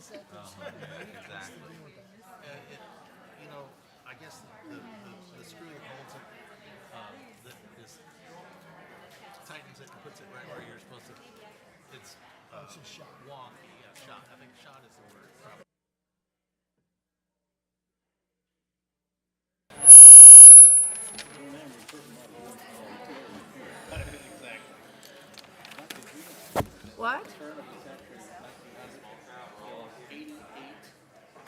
Exactly. I guess the screw that holds it, that is tightens it and puts it right where you're supposed to. It's It's a shot. wonky. Yeah, shot. I think shot is the word. Probably. What? 88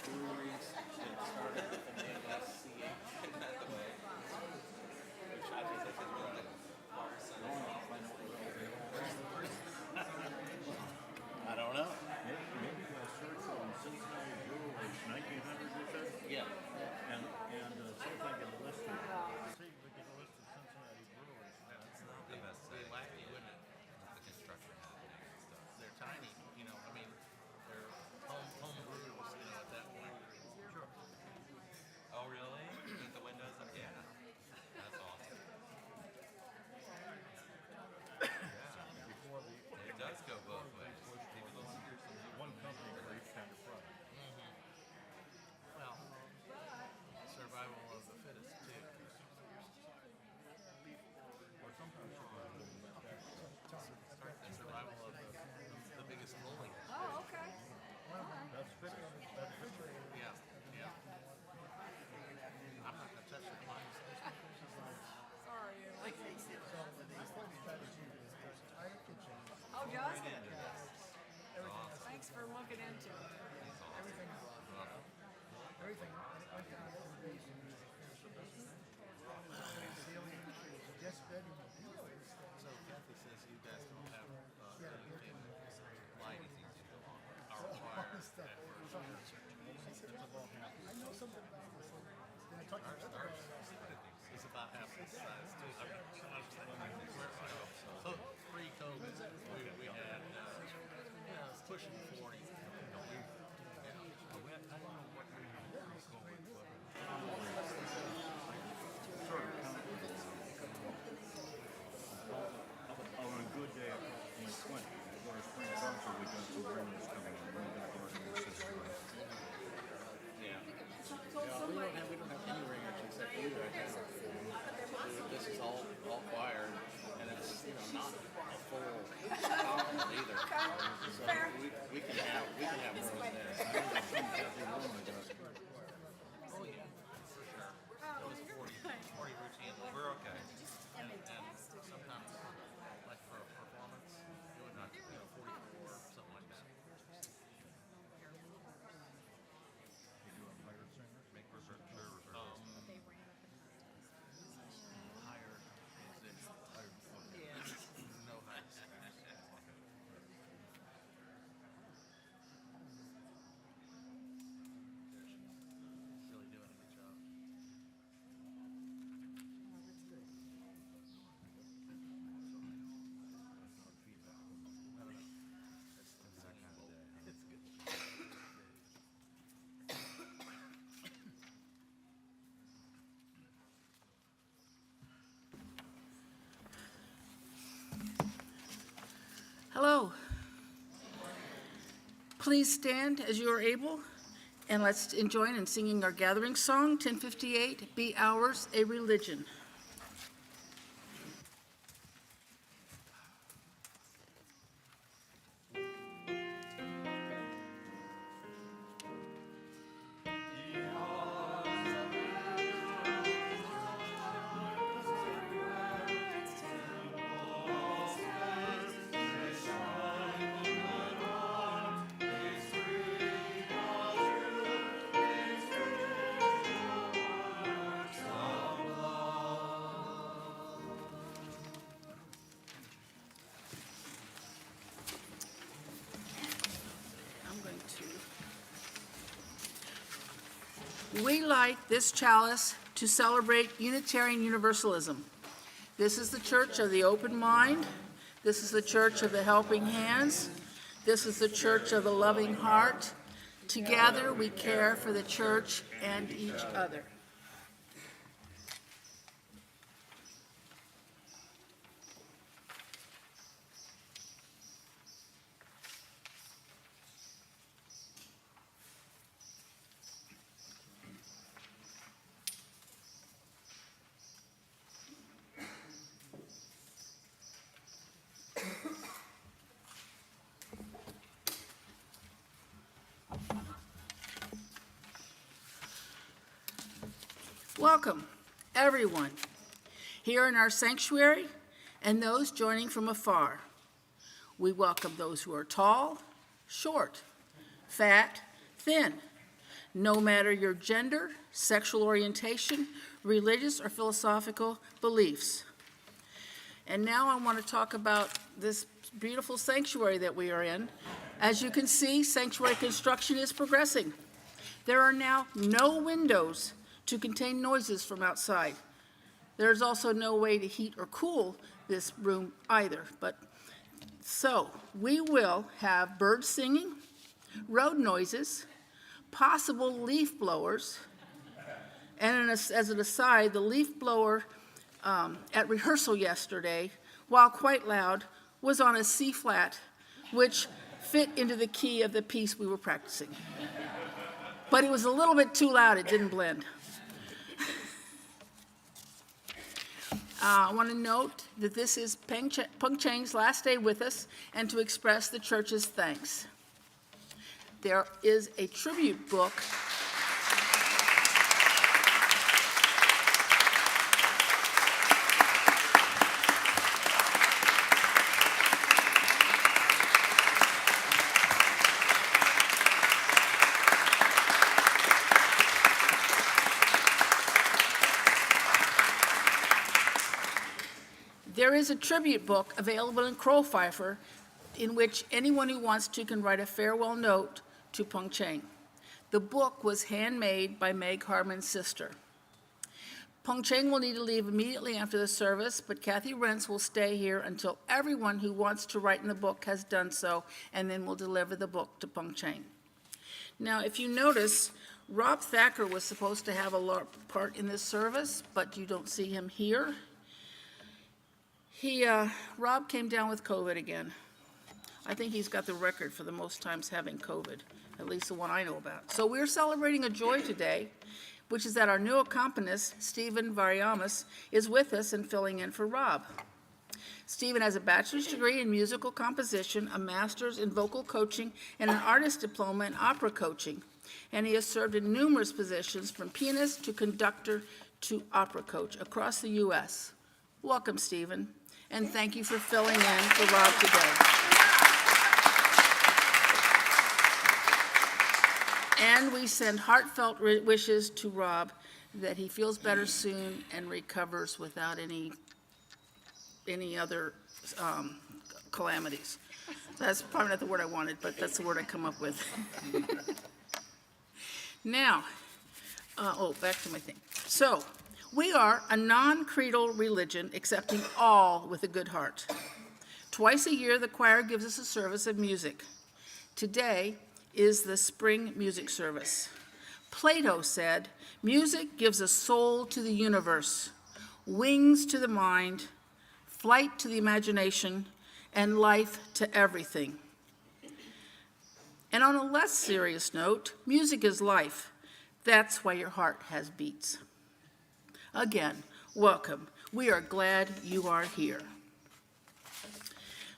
breweries that started with an ASCH. Which I think is really I don't know. Maybe they'll search on Cincinnati Brewers, 1900, you said? Yeah. And see if I can list it. See if we can list the Cincinnati Brewers. It's not the best Be setting. wacky, wouldn't it? With the construction happening and stuff. They're tiny, they're home brews, at that point. Oh, really? With the windows? Yeah. That's awesome. Yeah. It does go both ways. Maybe they'll secure some new One company for each kind of product. Well, survival of the fittest, too. Or sometimes Survival of the biggest bully. Oh, okay. that's fixed. That's fixed. Yeah, yeah. I'm not going to touch the lines. Sorry. The strategy is there's a tire kitchen, Oh, does it? into this. Thanks for looking into it. everything, everything, and it went down every day. Ceiling, guest bedroom, So Kathy says you guys don't have anything light It's easy to go on. or wire stuff. at work. I know something about this. Then I talked to her about it. It's about half the size, too. So pre-COVID, we had pushing 40. On a good day, in 20. Go to spring concert, we got some bringers coming on. Bring back our new system. Yeah. Told We somebody. don't have any ringers except you right now. This is all choir, and it's not a full complement either. So Fair. we can have one of there. Oh yeah, for sure. It was 40 routine. We're okay. And sometimes, like for a performance, it would not 44, something like that. Make reserve, sure reserve. Higher no heights. Really doing a good job. It's good. Hello. Please stand as you are able, and let's join in singing our gathering song, 1058, Be Ours a Religion. We light this chalice to celebrate Unitarian Universalism. This is the church of the open mind. This is the church of the helping hands. This is the church of the loving heart. Together we care for the church and each other. Welcome, everyone, here in our sanctuary and those joining from afar. We welcome those who are tall, short, fat, thin, no matter your gender, sexual orientation, religious or philosophical beliefs. And now I want to talk about this beautiful sanctuary that we are in. As you can see, sanctuary construction is progressing. There are now no windows to contain noises from outside. There's also no way to heat or cool this room either. So we will have birds singing, road noises, possible leaf blowers, and as an aside, the leaf blower at rehearsal yesterday, while quite loud, was on a C flat, which fit into the key of the piece we were practicing. But it was a little bit too loud, it didn't blend. I want to note that this is Peng Chang's last day with us and to express the church's thanks. There is a tribute book available in Crow Pfeiffer in which anyone who wants to can write a farewell note to Peng Chang. The book was handmade by Meg Harmon's sister. Peng Chang will need to leave immediately after the service, but Kathy Rentz will stay here until everyone who wants to write in the book has done so, and then we'll deliver the book to Peng Chang. Now, if you notice, Rob Thacker was supposed to have a part in this service, but you don't see him here. Rob came down with COVID again. I think he's got the record for the most times having COVID, at least the one I know about. So we're celebrating a joy today, which is that our new accompanist, Stephen Variamas, is with us and filling in for Rob. Stephen has a bachelor's degree in musical composition, a master's in vocal coaching, and an artist diploma in opera coaching. And he has served in numerous positions, from pianist to conductor to opera coach across the U.S. Welcome, Stephen, and thank you for filling in for Rob today. And we send heartfelt wishes to Rob that he feels better soon and recovers without any other calamities. That's probably not the word I wanted, but that's the word I come up with. Now, back to my thing. So, we are a non-creedal religion, accepting all with a good heart. Twice a year, the choir gives us a service of music. Today is the spring music service. Plato said, "Music gives a soul to the universe, wings to the mind, flight to the imagination, and life to everything." And on a less serious note, music is life. That's why your heart has beats. Again, welcome. We are glad you are here.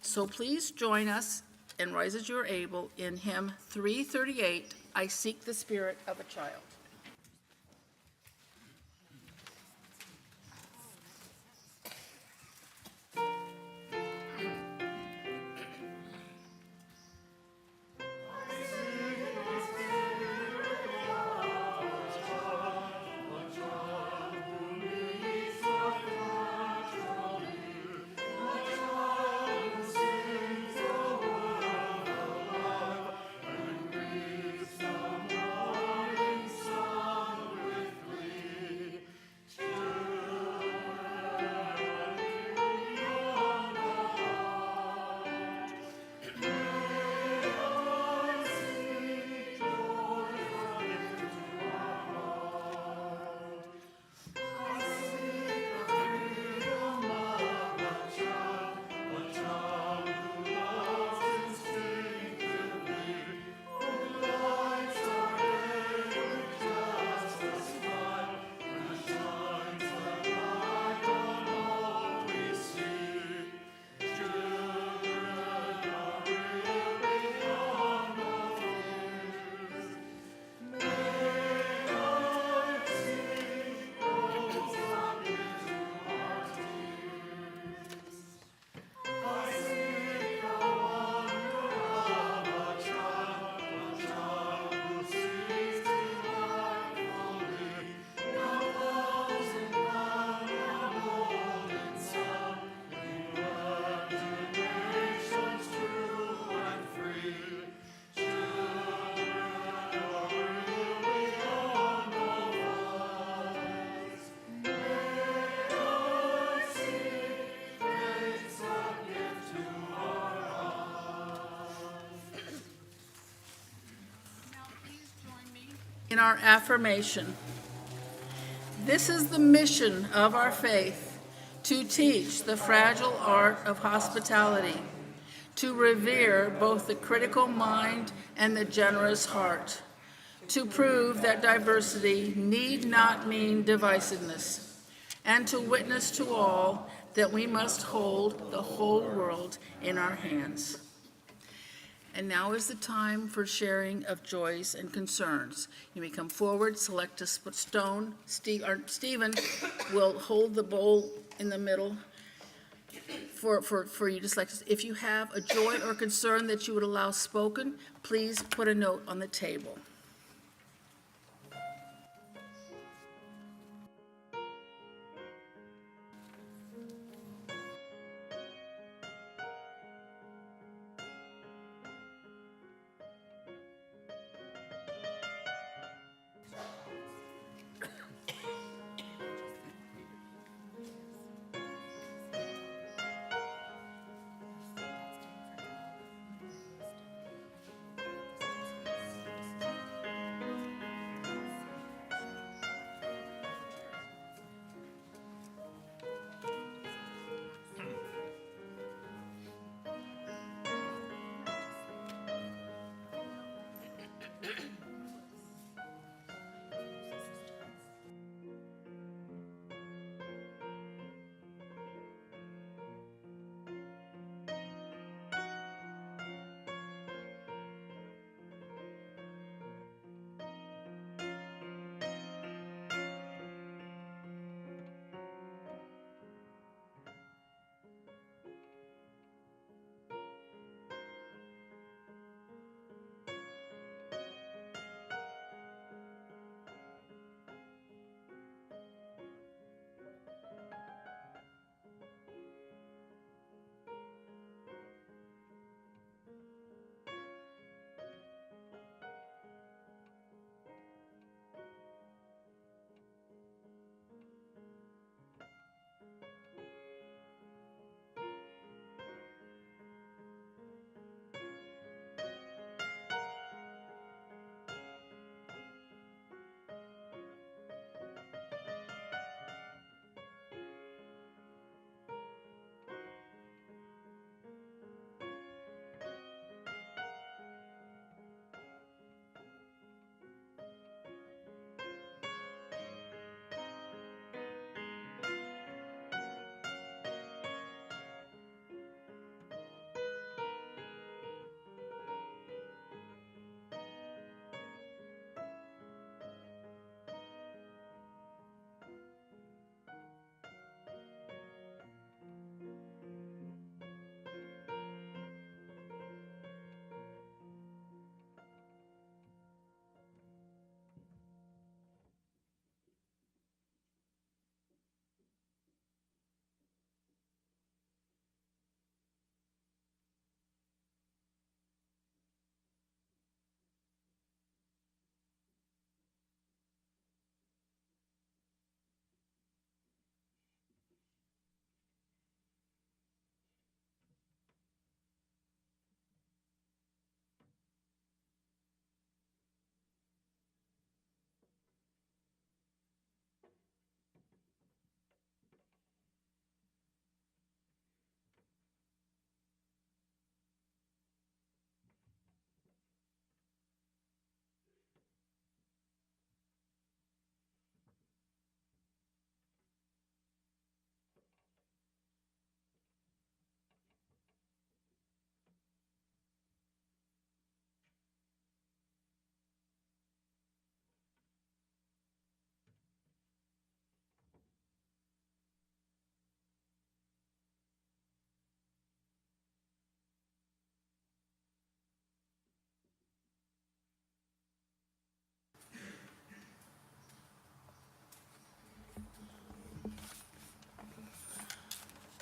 So please join us and rise as you are able in hymn 338, "I Seek the Spirit of a Child." Someone in our affirmation. This is the mission of our faith, to teach the fragile art of hospitality, to revere both the critical mind and the generous heart, to prove that diversity need not mean divisiveness, and to witness to all that we must hold the whole world in our hands. And now is the time for sharing of joys and concerns. You may come forward, select a stone. Stephen will hold the bowl in the middle for you to select. If you have a joy or concern that you would allow spoken, please put a note on the table.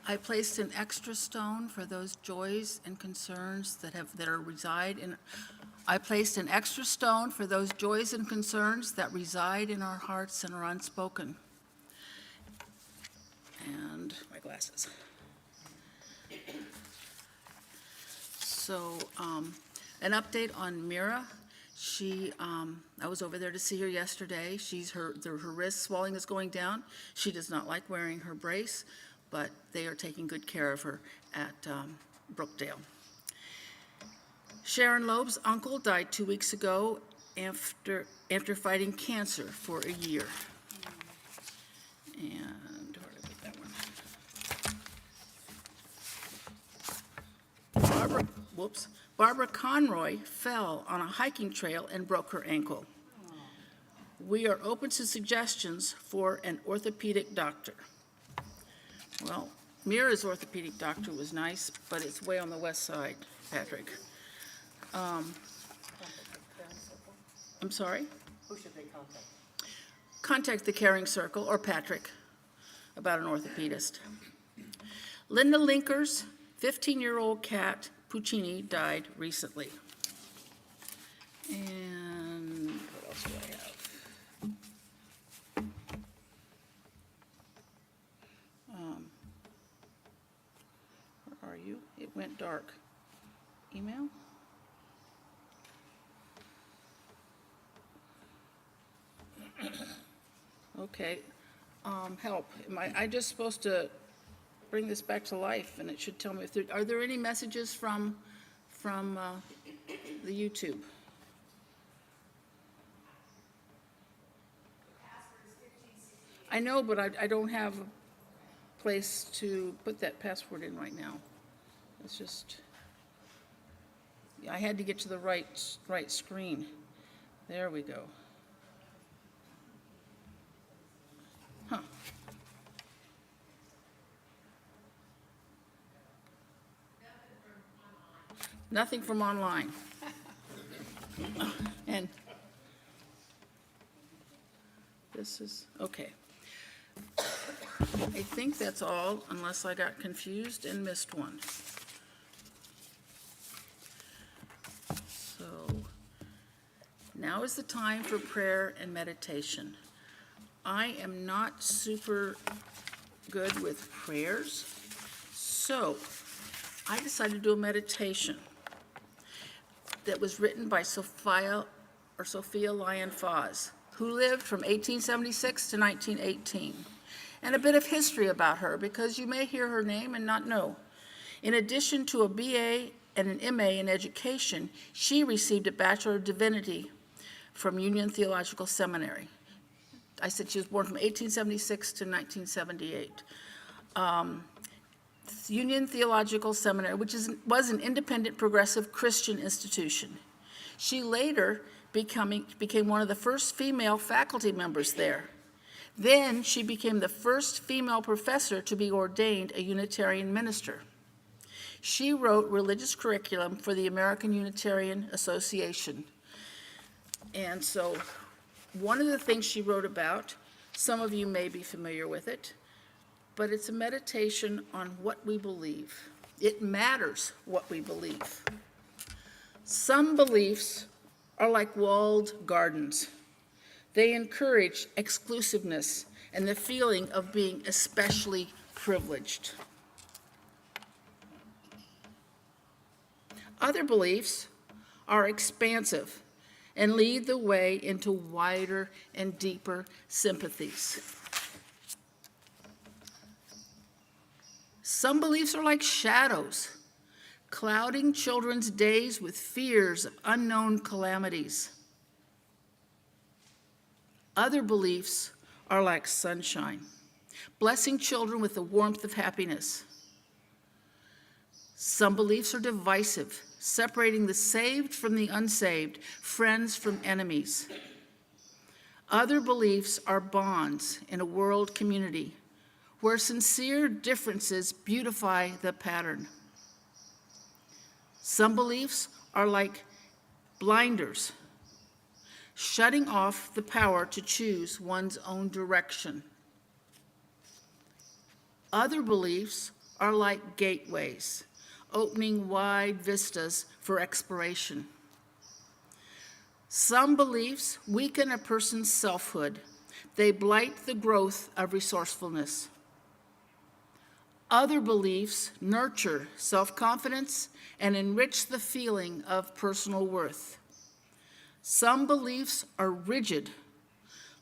I placed an extra stone for those joys and concerns I placed an extra stone for those joys and concerns that reside in our hearts and are unspoken. And my glasses. So, an update on Mira. I was over there to see her yesterday. Her wrist swelling is going down. She does not like wearing her brace, but they are taking good care of her at Brookdale. Sharon Loeb's uncle died 2 weeks ago after fighting cancer for a year. And where did I put that one? Barbara Conroy fell on a hiking trail and broke her ankle. We are open to suggestions for an orthopedic doctor. Well, Mira's orthopedic doctor was nice, but it's way on the west side, Patrick. I'm sorry? Who should they contact? Contact the Caring Circle or Patrick about an orthopedist. Linda Linker's 15-year-old cat, Puccini, died recently. And what else do I have? Where are you? It went dark. Email? Okay, help. I just supposed to bring this back to life, and it should tell me if there, are there any messages from the YouTube? I know, but I don't have a place to put that password in right now. It's just, I had to get to the right screen. There we go. Huh. Nothing from online. And this is, okay. I think that's all, unless I got confused and missed one. So, now is the time for prayer and meditation. I am not super good with prayers, so I decided to do a meditation that was written by Sophia Lyon-Fahs, who lived from 1876 to 1918. And a bit of history about her, because you may hear her name and not know. In addition to a BA and an MA in education, she received a Bachelor of Divinity from Union Theological Seminary. I said she was born from 1876 to 1978. Union Theological Seminary, which was an independent progressive Christian institution. She later became one of the first female faculty members there. Then she became the first female professor to be ordained a Unitarian minister. She wrote religious curriculum for the American Unitarian Association. And so one of the things she wrote about, some of you may be familiar with it, but it's a meditation on what we believe. It matters what we believe. Some beliefs are like walled gardens. They encourage exclusiveness and the feeling of being especially privileged. Other beliefs are expansive and lead the way into wider and deeper sympathies. Some beliefs are like shadows, clouding children's days with fears of unknown calamities. Other beliefs are like sunshine, blessing children with the warmth of happiness. Some beliefs are divisive, separating the saved from the unsaved, friends from enemies. Other beliefs are bonds in a world community where sincere differences beautify the pattern. Some beliefs are like blinders, shutting off the power to choose one's own direction. Other beliefs are like gateways, opening wide vistas for exploration. Some beliefs weaken a person's selfhood. They blight the growth of resourcefulness. Other beliefs nurture self-confidence and enrich the feeling of personal worth. Some beliefs are rigid,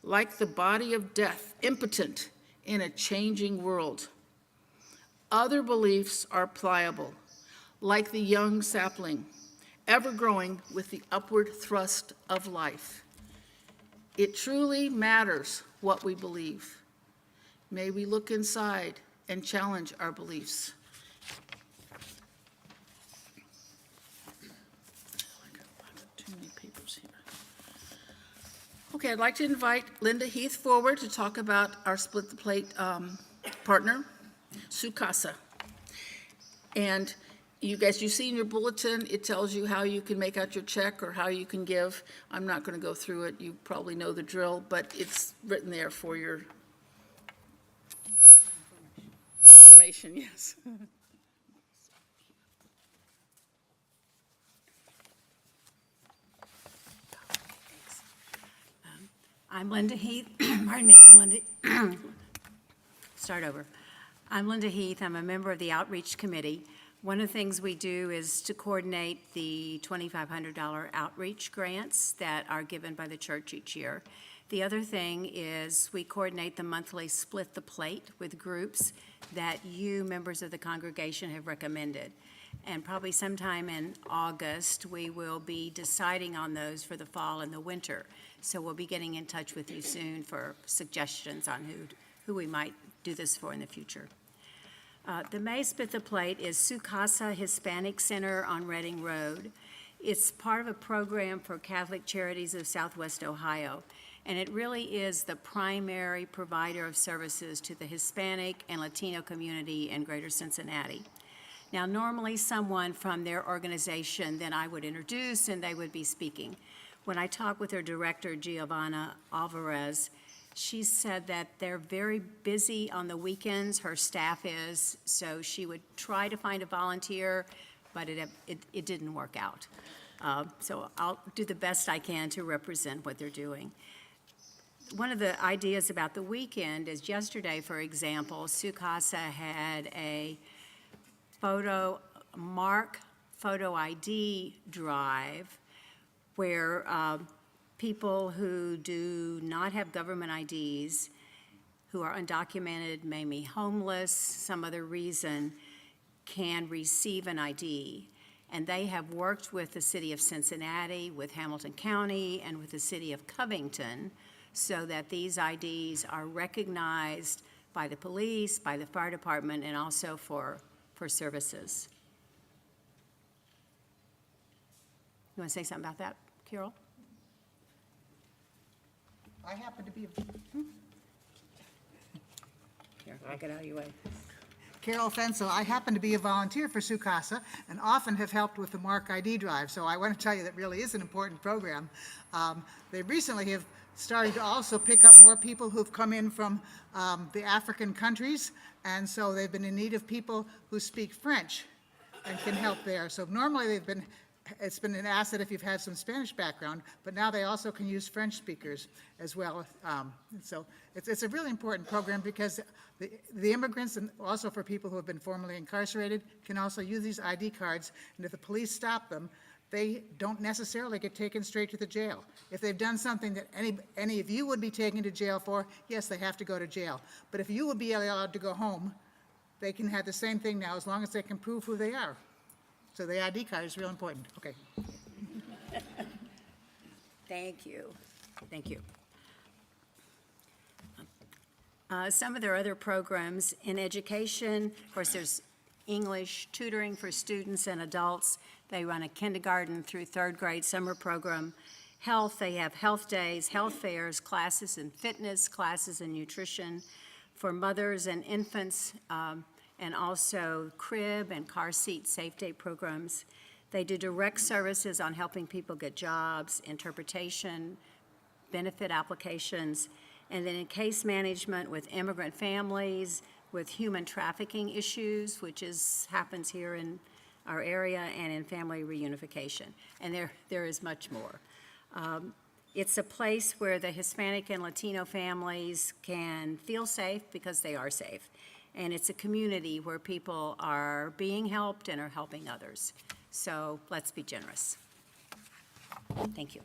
like the body of death, impotent in a changing world. Other beliefs are pliable, like the young sapling, ever growing with the upward thrust of life. It truly matters what we believe. May we look inside and challenge our beliefs. Too many papers here. Okay, I'd like to invite Linda Heath forward to talk about our Split the Plate partner, Su Casa. And you guys, you see in your bulletin, it tells you how you can make out your check or how you can give. I'm not going to go through it. You probably know the drill, but it's written there for your information, yes. I'm Linda Heath. Pardon me, I'm Linda. Start over. I'm Linda Heath. I'm a member of the Outreach Committee. One of the things we do is to coordinate the $2,500 outreach grants that are given by the church each year. The other thing is we coordinate the monthly Split the Plate with groups that you, members of the congregation, have recommended. And probably sometime in August, we will be deciding on those for the fall and the winter. So we'll be getting in touch with you soon for suggestions on who we might do this for in the future. The May Split the Plate is Su Casa Hispanic Center on Reading Road. It's part of a program for Catholic Charities of Southwest Ohio, and it really is the primary provider of services to the Hispanic and Latino community in Greater Cincinnati. Now, normally someone from their organization then I would introduce and they would be speaking. When I talked with their director, Giovanna Alvarez, she said that they're very busy on the weekends, her staff is, so she would try to find a volunteer, but it didn't work out. So I'll do the best I can to represent what they're doing. One of the ideas about the weekend is yesterday, for example, Su Casa had a photo ID drive where people who do not have government IDs, who are undocumented, maybe homeless, some other reason, can receive an ID. And they have worked with the city of Cincinnati, with Hamilton County, and with the city of Covington so that these IDs are recognized by the police, by the fire department, and also for services. You want to say something about that, Carol? I happen to be Here, I'll get out of your way. Carol Fensel. I happen to be a volunteer for Su Casa and often have helped with the Mark ID drive. So I want to tell you that really is an important program. They recently have started to also pick up more people who've come in from the African countries, and so they've been in need of people who speak French and can help there. So normally it's been an asset if you've had some Spanish background, but now they also can use French speakers as well. So it's a really important program because the immigrants, and also for people who have been formerly incarcerated, can also use these ID cards, and if the police stop them, they don't necessarily get taken straight to the jail. If they've done something that any of you would be taken to jail for, yes, they have to go to jail. But if you would be allowed to go home, they can have the same thing now as long as they can prove who they are. So the ID card is real important. Okay. Thank you. Thank you. Some of their other programs in education, of course, there's English tutoring for students and adults. They run a kindergarten through third grade summer program. Health, they have health days, health fairs, classes in fitness, classes in nutrition for mothers and infants, and also crib and car seat safe day programs. They do direct services on helping people get jobs, interpretation, benefit applications, and then in case management with immigrant families, with human trafficking issues, which happens here in our area, and in family reunification. And there is much more. It's a place where the Hispanic and Latino families can feel safe because they are safe. And it's a community where people are being helped and are helping others. So let's be generous. Thank you.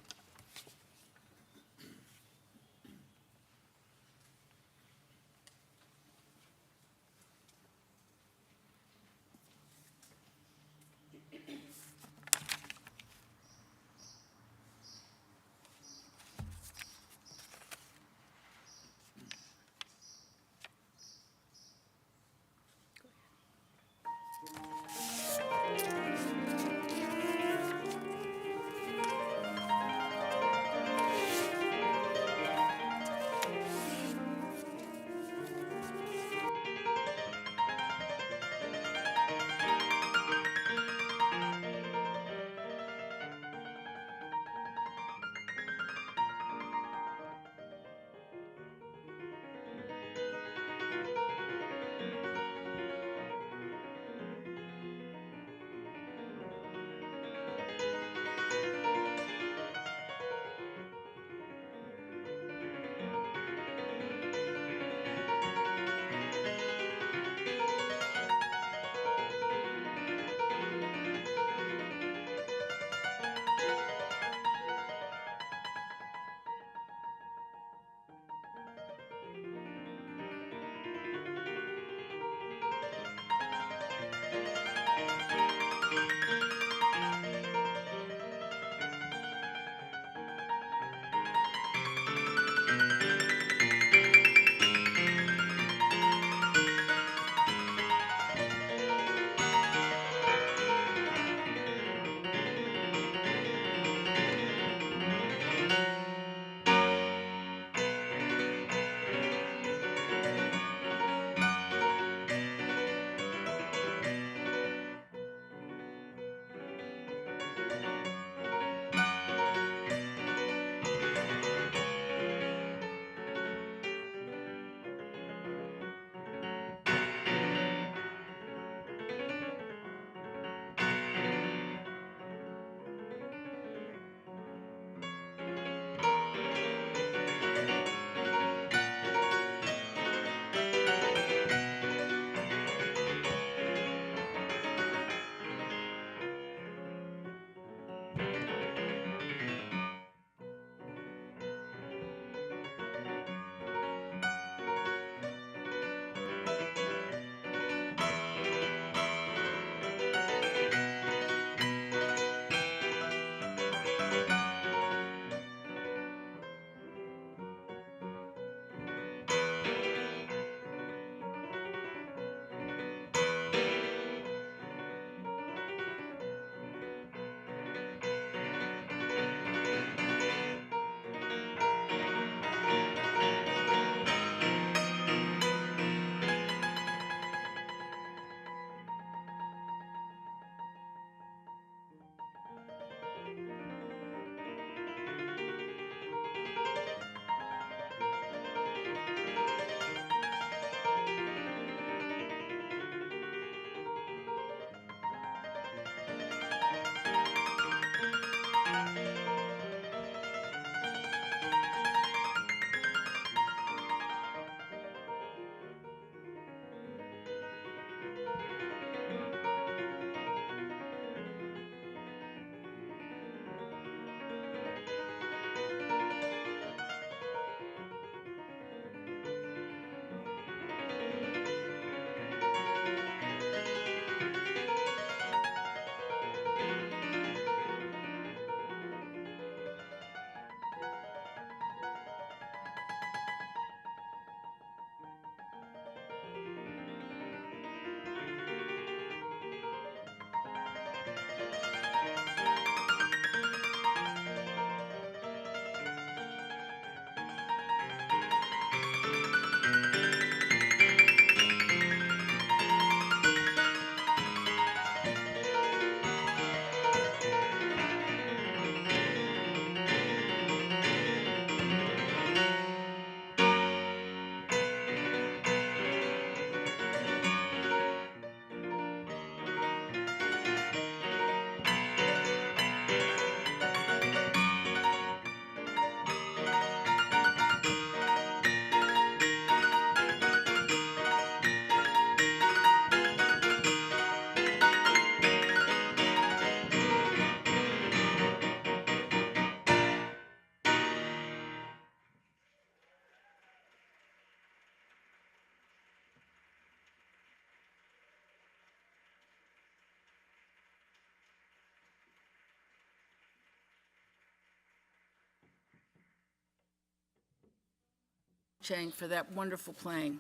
Chang for that wonderful playing.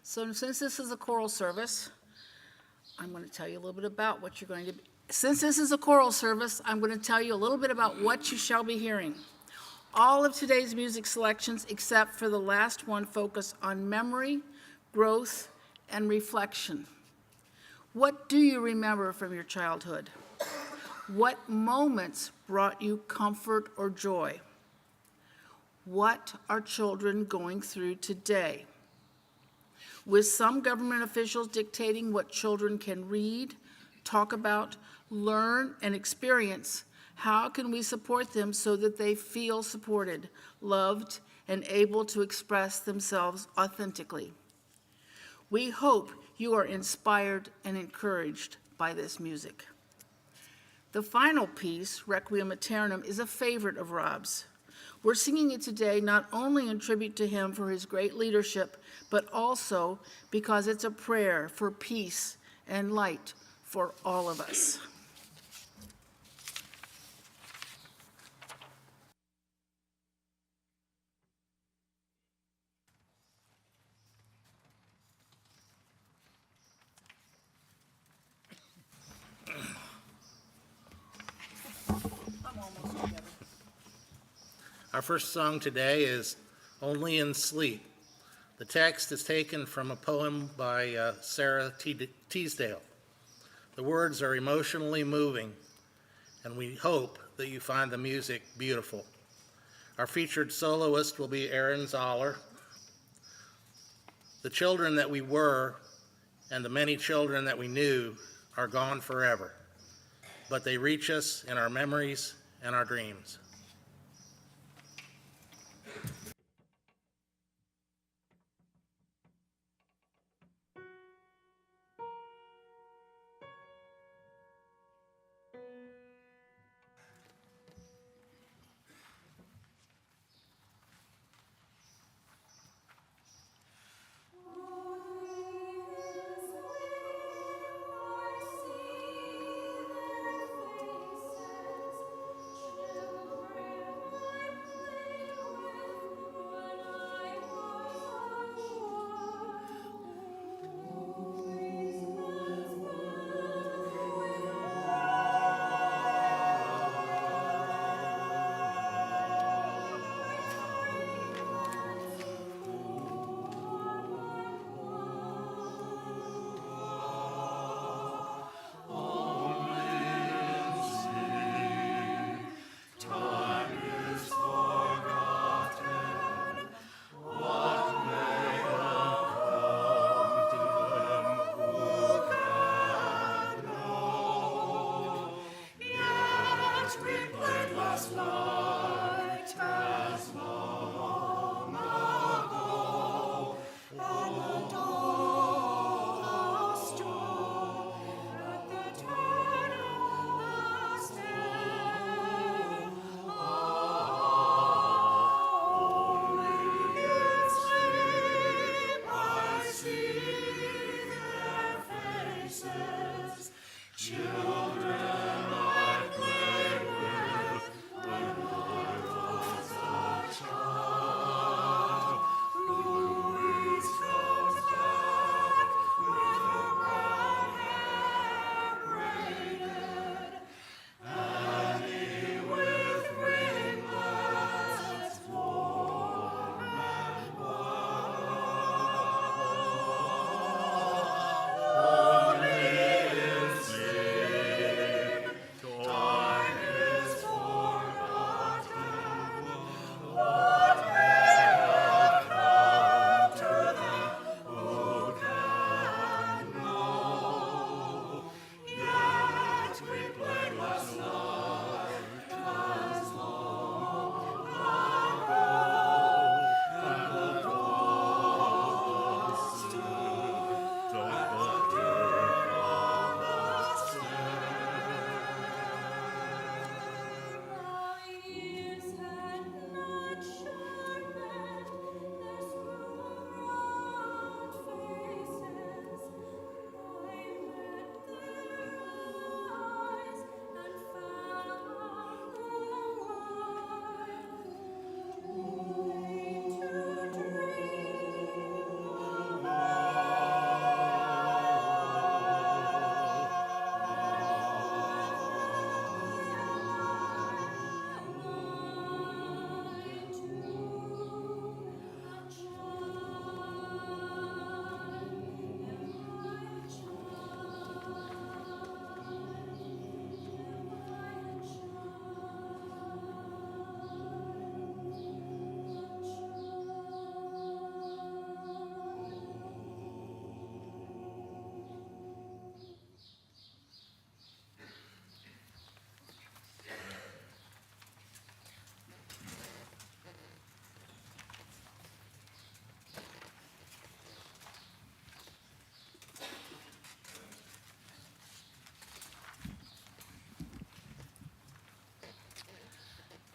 So since this is a choral service, I'm going to tell you a little bit about what you're going to be. Since this is a choral service, I'm going to tell you a little bit about what you shall be hearing. All of today's music selections, except for the last one, focus on memory, growth, and reflection. What do you remember from your childhood? What moments brought you comfort or joy? What are children going through today? With some government officials dictating what children can read, talk about, learn, and experience, how can we support them so that they feel supported, loved, and able to express themselves authentically? We hope you are inspired and encouraged by this music. The final piece, Requiem Aeternam, is a favorite of Rob's. We're singing it today not only in tribute to him for his great leadership, but also because it's a prayer for peace and light for all of us. Our first song today is Only in Sleep. The text is taken from a poem by Sarah Teasdale. The words are emotionally moving, and we hope that you find the music beautiful. Our featured soloist will be Aaron Zoller. The children that we were and the many children that we knew are gone forever, but they reach us in our memories and our dreams.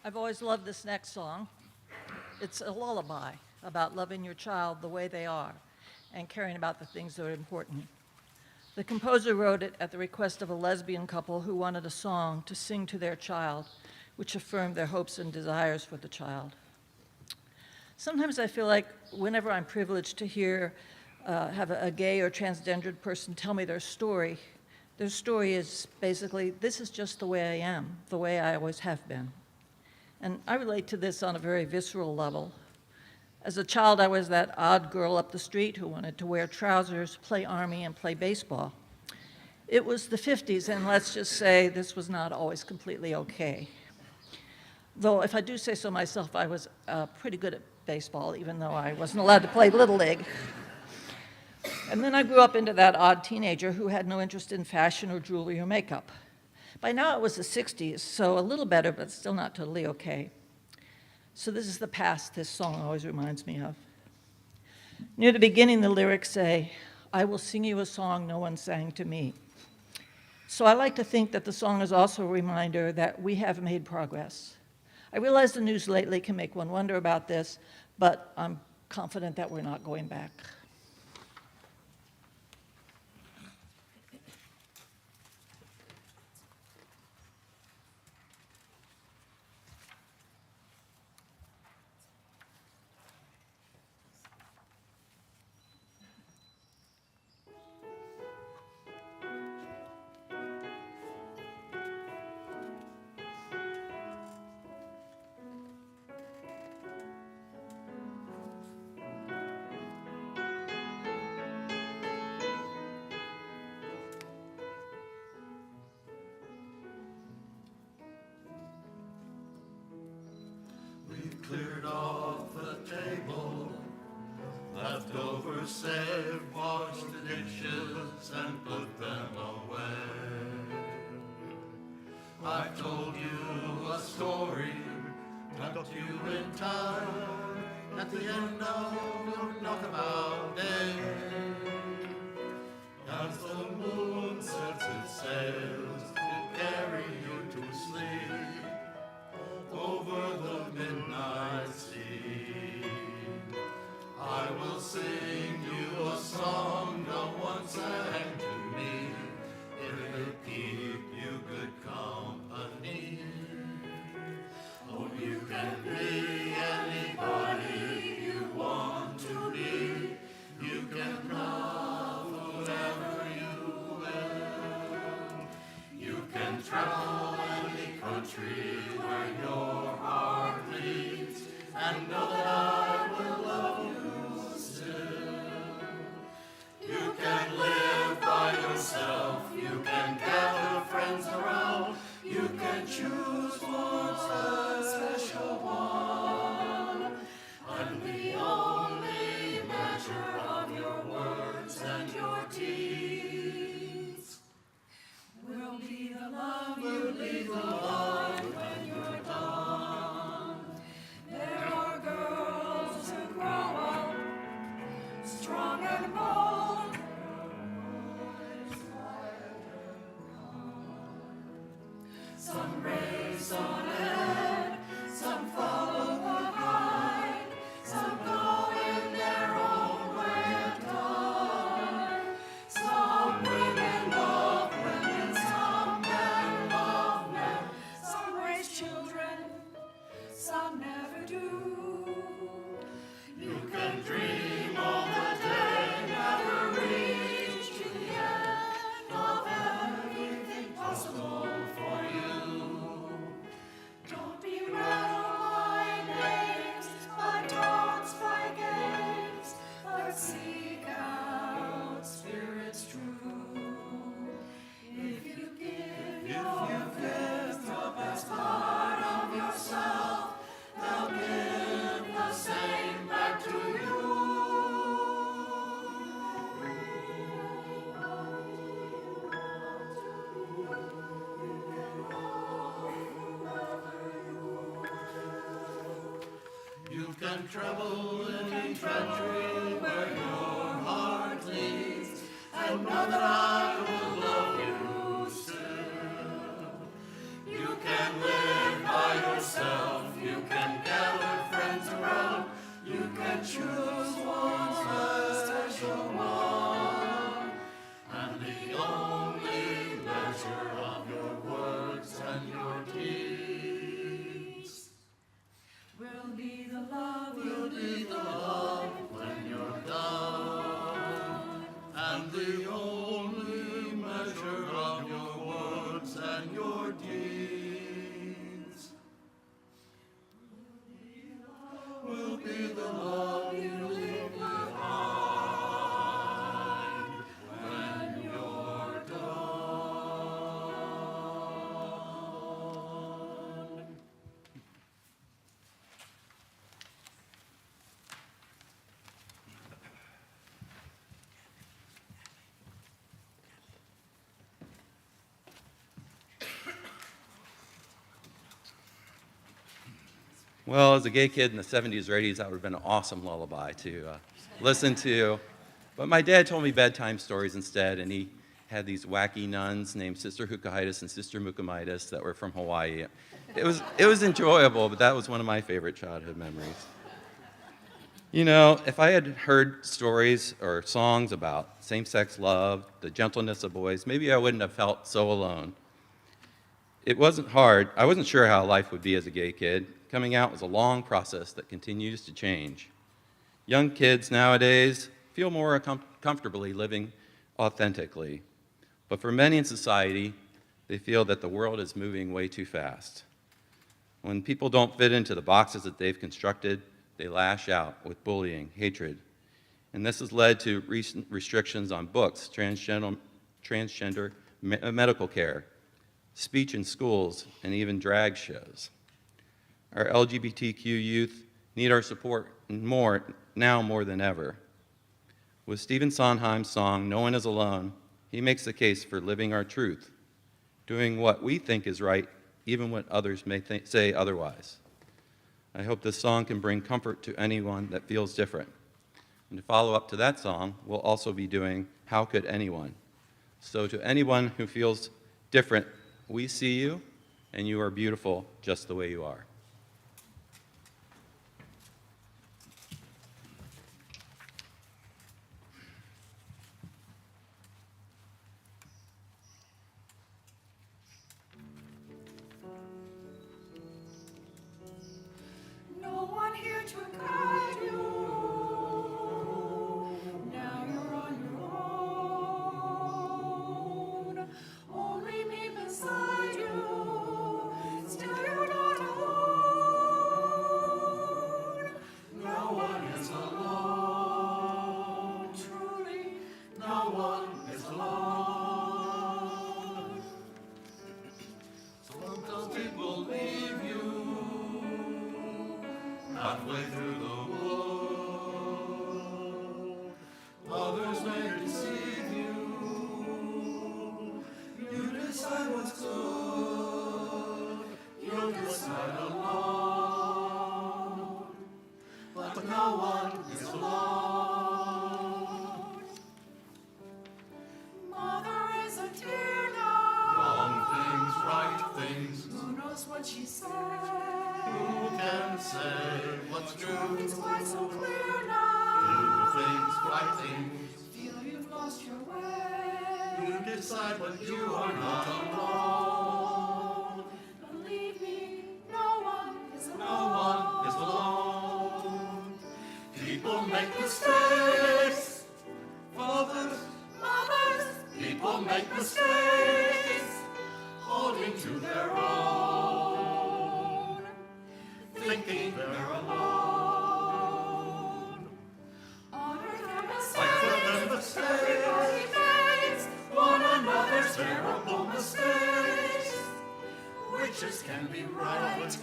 I've always loved this next song. It's a lullaby about loving your child the way they are and caring about the things that are important. The composer wrote it at the request of a lesbian couple who wanted a song to sing to their child, which affirmed their hopes and desires for the child. Sometimes I feel like whenever I'm privileged to have a gay or transgendered person tell me their story is basically, this is just the way I am, the way I always have been. And I relate to this on a very visceral level. As a child, I was that odd girl up the street who wanted to wear trousers, play Army, and play baseball. It was the 50s, and let's just say this was not always completely okay. Though, if I do say so myself, I was pretty good at baseball, even though I wasn't allowed to play Little League. And then I grew up into that odd teenager who had no interest in fashion or jewelry or makeup. By now it was the 60s, so a little better, but still not totally okay. So this is the past this song always reminds me of. Near the beginning, the lyrics say, "I will sing you a song no one sang to me." So I like to think that the song is also a reminder that we have made progress. I realize the news lately can make one wonder about this, but I'm confident that we're not going back. Cleared off the table, leftovers saved, washed the dishes and put them away. I've told you a story, tucked you in time, at the end of your knockabout day. As the moon sets its sails to carry you to sleep over the midnight sea, I will sing you a song no one sang to me. It'll keep you good company. Oh, you can be anybody you want to be. You can love whoever you will. You can travel any country where your heart leads, and know that I will love you still. You can live by yourself, you can gather friends around, you can choose one special one, and the only measure of your words and your deeds will be the love you leave alive when you're done. There are girls who grow up strong and bold, some race on ahead, some follow behind, some go in their own way and die. Some women love women, some men love men, some raise children, some never do. You can dream all the day, never reach to the end of everything possible for you. Don't be rattled by names, by taunts, by games, but seek out spirits true. If you give your gift the best part of yourself, they'll give the same back to you. You can travel any country where your heart leads, and know that I will love you still. You can live by yourself, Well, as a gay kid in the 70s or 80s, that would have been an awesome lullaby to listen to. But my dad told me bedtime stories instead, and he had these wacky nuns named Sister Hukaitis and Sister Mukamitis that were from Hawaii. It was enjoyable, but that was one of my favorite childhood memories. You know, if I had heard stories or songs about same-sex love, the gentleness of boys, maybe I wouldn't have felt so alone. It wasn't hard. I wasn't sure how life would be as a gay kid. Coming out was a long process that continues to change. Young kids nowadays feel more comfortably living authentically. But for many in society, they feel that the world is moving way too fast. When people don't fit into the boxes that they've constructed, they lash out with bullying, hatred. And this has led to recent restrictions on books, transgender medical care, speech in schools, and even drag shows. Our LGBTQ youth need our support now more than ever. With Stephen Sondheim's song, "No One Is Alone," he makes the case for living our truth, doing what we think is right, even when others may say otherwise. I hope this song can bring comfort to anyone that feels different. And to follow up to that song, we'll also be doing "How Could Anyone?" So to anyone who feels different, we see you, and you are beautiful just the way you are. No one here to guide you. Now you're on your own. Only me beside you. Still you're not alone. No one is alone. Truly, no one is alone. Sometimes people leave you halfway through the world. Others may deceive you. You decide what's good. You'll decide alone. But no one is alone. Mother is a tear now. Wrong things, right things. Who knows what she said? Who can say what's true? It's quite so clear Do now. things, right things. Feel you've lost your way. You decide, but you are not alone. Believe me, no one is alone. No one is alone. People make mistakes. Fathers, Mothers, people make mistakes. Holding to their own. Thinking they're alone. honor their Fight mistakes. for their mistakes. Everybody makes One another's terrible mistakes. Witches can be right.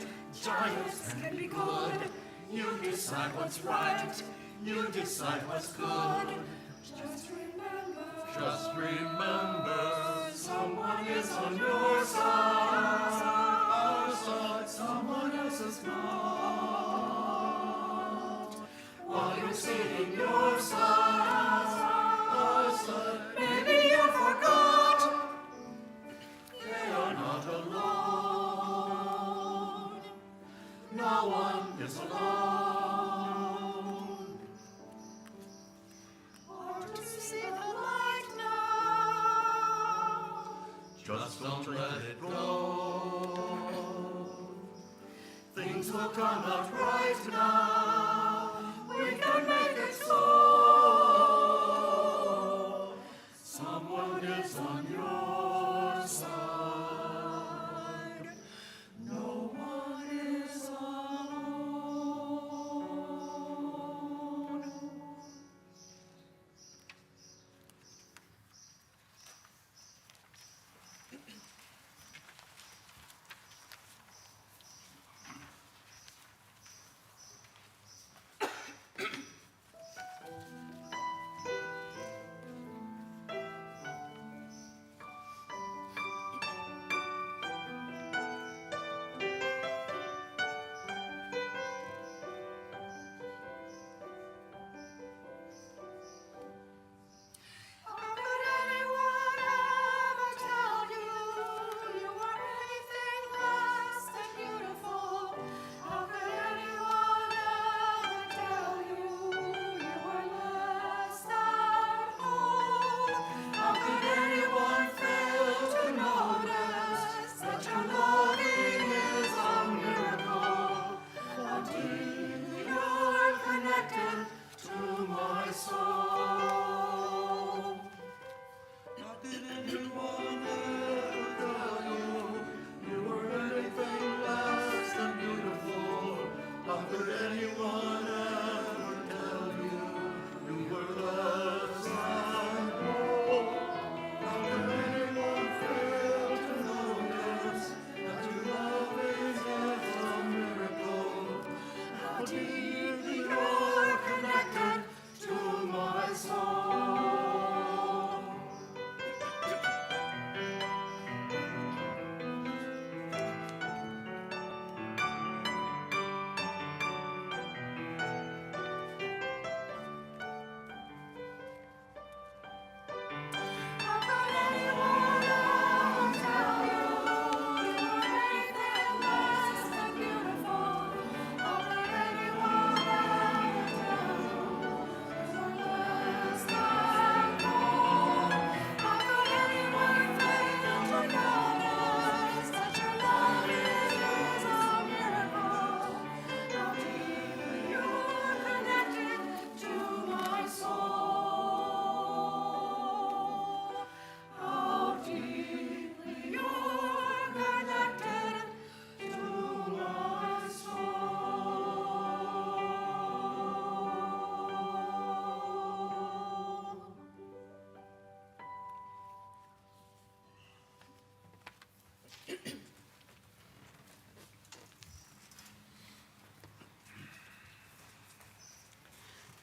Giants can be good. You decide what's right. You decide what's good. Just remember, Just remember, someone is on your side. Our side, someone else is not. While you're singing your side, our side, maybe you forgot. They are not alone. No one is alone. hard to see the light now. Just don't let it go. Things will come out right now. We can make it so. Someone is on your side. No one is alone.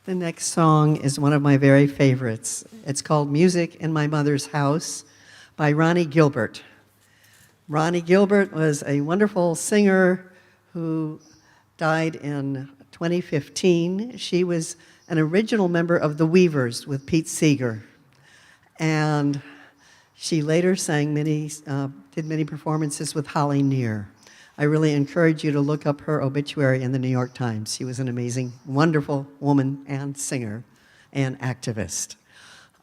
The next song is one of my very favorites. It's called Music in My Mother's House by Ronnie Gilbert. Ronnie Gilbert was a wonderful singer who died in 2015. She was an original member of the Weavers with Pete Seeger. And she later sang did many performances with Holly Near. I really encourage you to look up her obituary in the New York Times. She was an amazing, wonderful woman and singer and activist.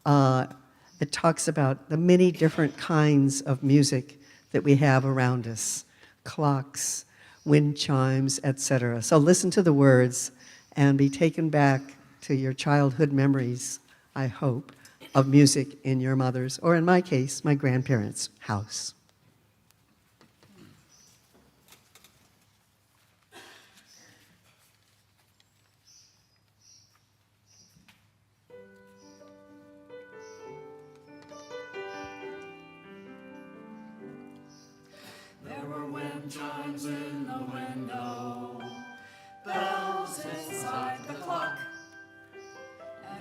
It talks about the many different kinds of music that we have around us, clocks, wind chimes, etc. So listen to the words and be taken back to your childhood memories, I hope, of music in your mother's, or in my case, my grandparents' house. There were wind chimes in the window, bells inside the clock,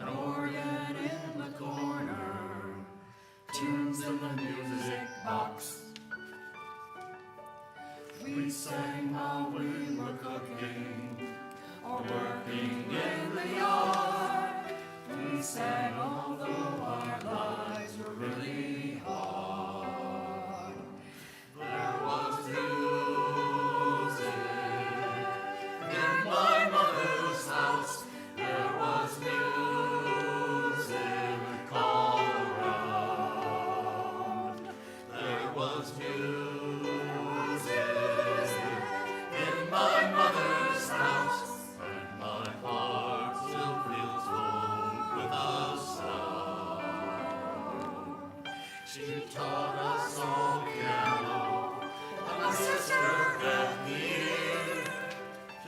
an organ in the corner, tunes in the music box. We sang while we were cooking or working in the yard. We sang although our lives were really hard. There was music in my mother's house. There was music all around. There was music in my mother's house, and my heart still feels full with a sound. She taught us all piano, and my sister had the ear.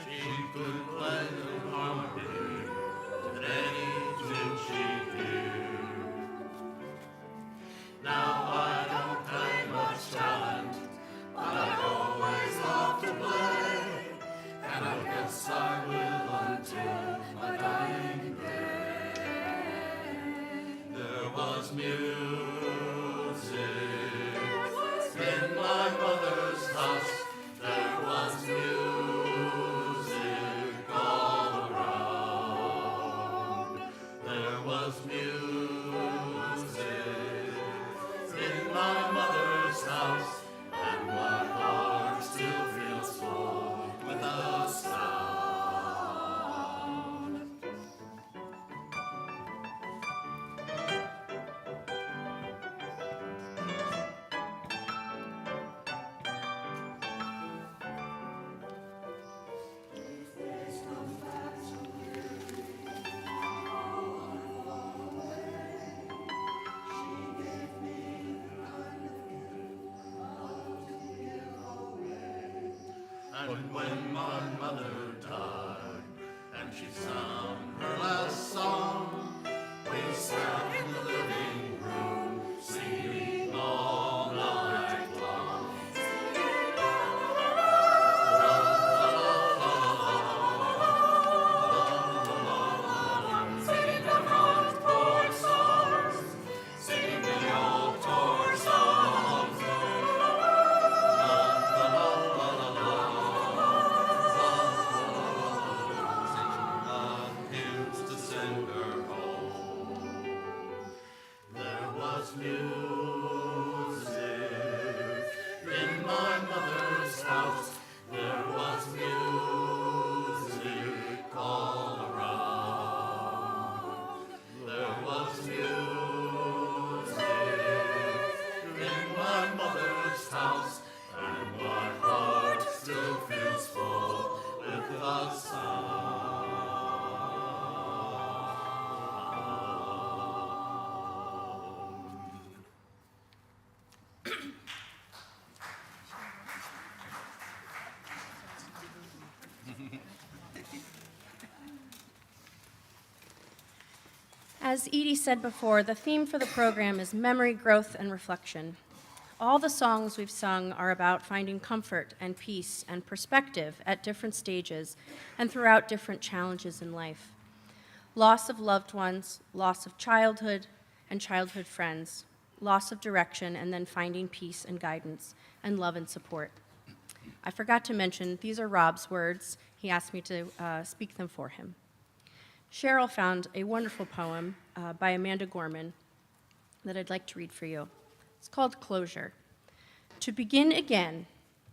She could play the harmony with any tune she'd hear. Now I don't have much talent, but I always love to play, and I guess I will until my dying day. There was music in my mother's house. There was music all around. There was music in my mother's house, and my heart still feels full with a sound. And when my mother died, and she sung her last song, we sat in the living room, singing all night long. Singing the front porch songs, singing the old tour songs. To send her home. There was music in my mother's house. There was music all around. There was music in my mother's house, and my heart still feels full with the sound. As Edie said before, the theme for the program is memory, growth, and reflection. All the songs we've sung are about finding comfort and peace and perspective at different stages and throughout different challenges in life. loss of loved ones, loss of childhood and childhood friends, loss of direction, and then finding peace and guidance and love and support. I forgot to mention, these are Rob's words. He asked me to speak them for him. Cheryl found a wonderful poem by Amanda Gorman that I'd like to read for you. It's called Closure. To begin again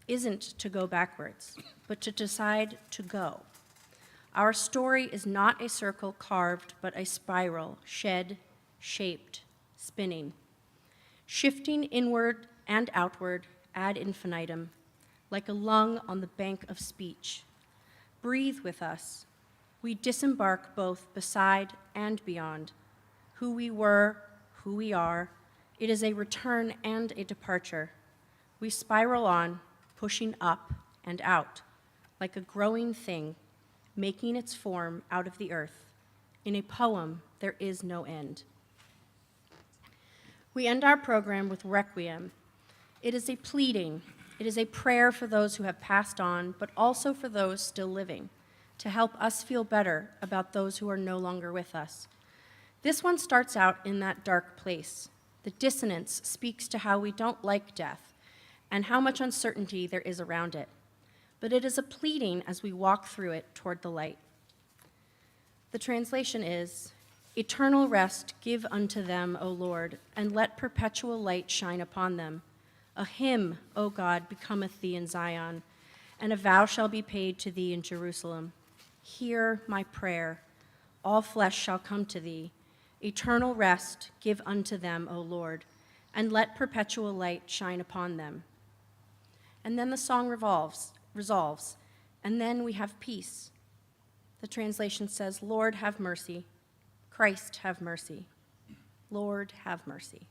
isn't to go backwards, but to decide to go. Our story is not a circle carved, but a spiral, shed, shaped, spinning, shifting inward and outward ad infinitum, like a lung on the bank of speech. Breathe with us. We disembark both beside and beyond. Who we were, who we are, it is a return and a departure. We spiral on, pushing up and out, like a growing thing, making its form out of the earth. In a poem, there is no end. We end our program with Requiem. It is a pleading, it is a prayer for those who have passed on, but also for those still living, to help us feel better about those who are no longer with us. This one starts out in that dark place. The dissonance speaks to how we don't like death and how much uncertainty there is around it. But it is a pleading as we walk through it toward the light. The translation is, "Eternal rest give unto them, O Lord, and let perpetual light shine upon them. A hymn, O God, becometh thee in Zion, and a vow shall be paid to thee in Jerusalem. Hear my prayer. All flesh shall come to thee. Eternal rest give unto them, O Lord, and let perpetual light shine upon them." And then the song resolves, and then we have peace. The translation says, "Lord, have mercy. Christ, have mercy. Lord, have mercy."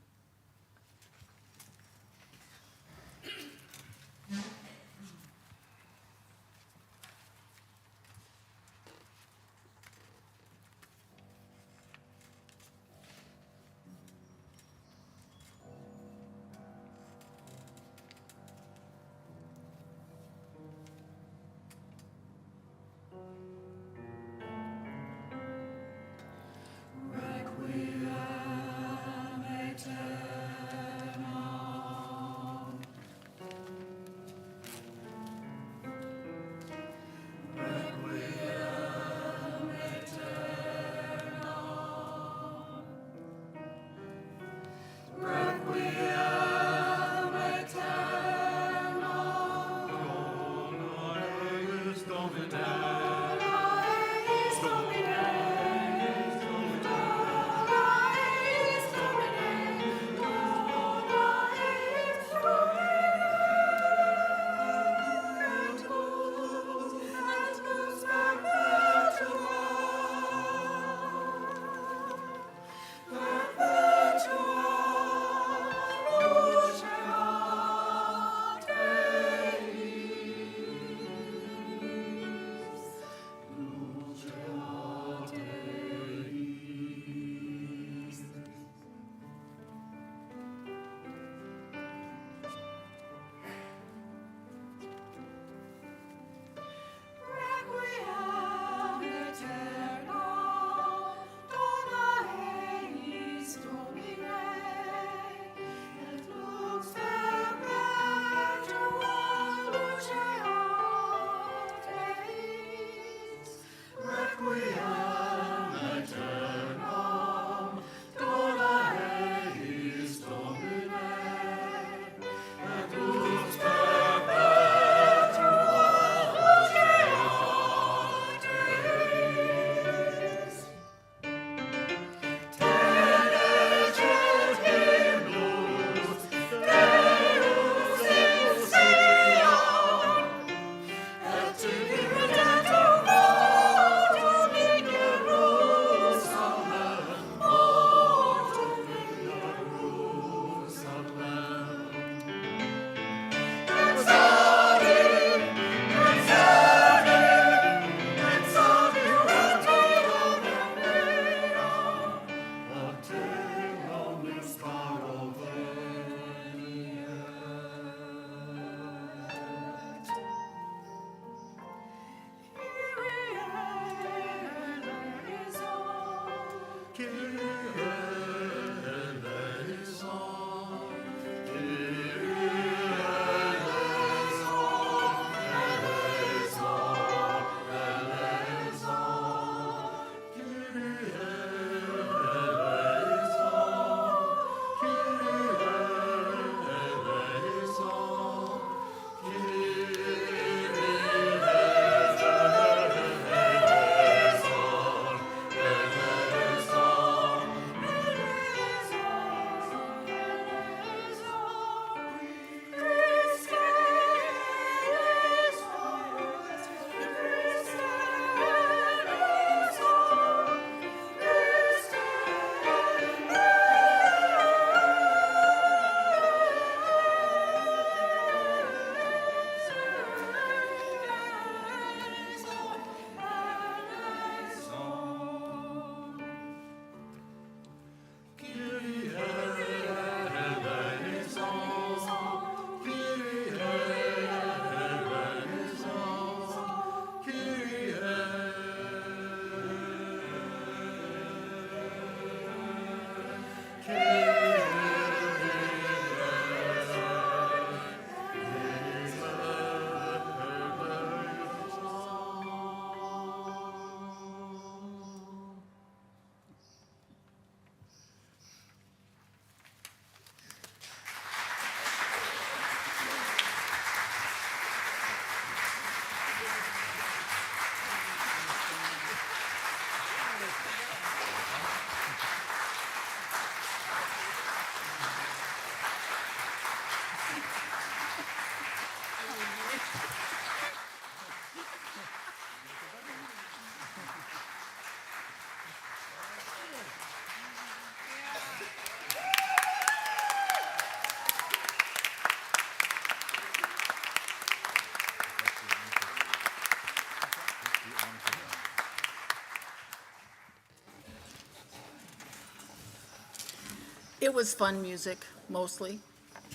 It was fun music, mostly,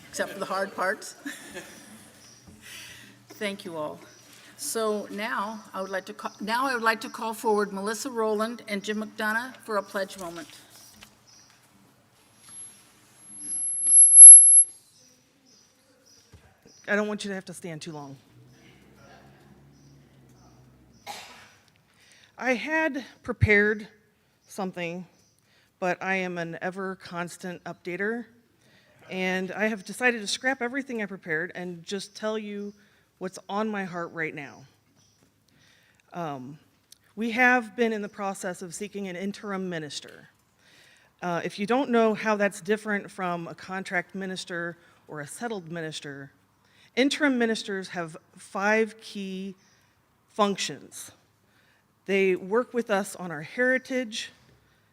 except for the hard parts. Thank you all. So now I would like to call forward Melissa Rowland and Jim McDonough for a pledge moment. I don't want you to have to stand too long. I had prepared something, but I am an ever constant updater, and I have decided to scrap everything I prepared and just tell you what's on my heart right now. We have been in the process of seeking an interim minister. If you don't know how that's different from a contract minister or a settled minister, interim ministers have 5 key functions. They work with us on our heritage,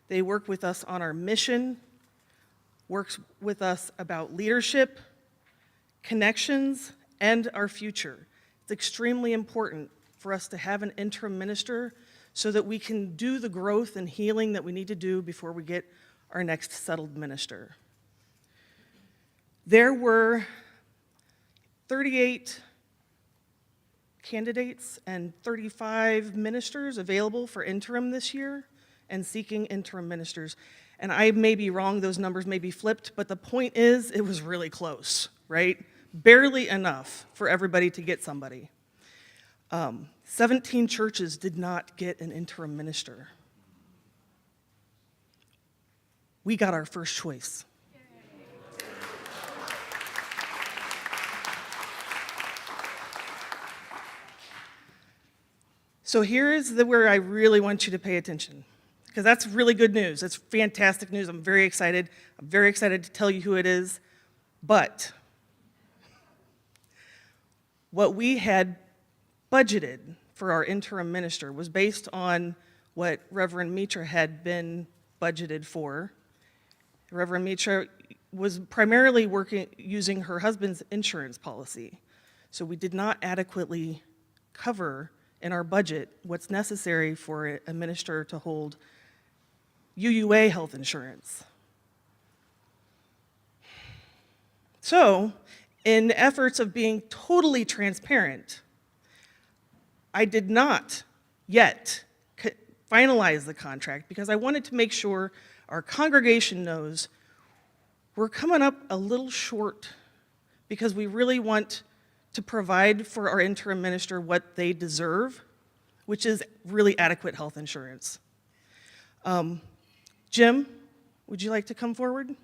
they work with us on our mission, works with us about leadership, connections, and our future. It's extremely important for us to have an interim minister so that we can do the growth and healing that we need to do before we get our next settled minister. There were 38 candidates and 35 ministers available for interim this year and seeking interim ministers. And I may be wrong, those numbers may be flipped, but the point is it was really close, right? Barely enough for everybody to get somebody. 17 churches did not get an interim minister. We got our first choice. So here is where I really want you to pay attention, because that's really good news. It's fantastic news. I'm very excited. I'm very excited to tell you who it is. But what we had budgeted for our interim minister was based on what Reverend Mitra had been budgeted for. Reverend Mitra was primarily using her husband's insurance policy. So we did not adequately cover in our budget what's necessary for a minister to hold UUA health insurance. So, in efforts of being totally transparent, I did not yet finalize the contract because I wanted to make sure our congregation knows we're coming up a little short because we really want to provide for our interim minister what they deserve, which is really adequate health insurance. Jim, would you like to come forward?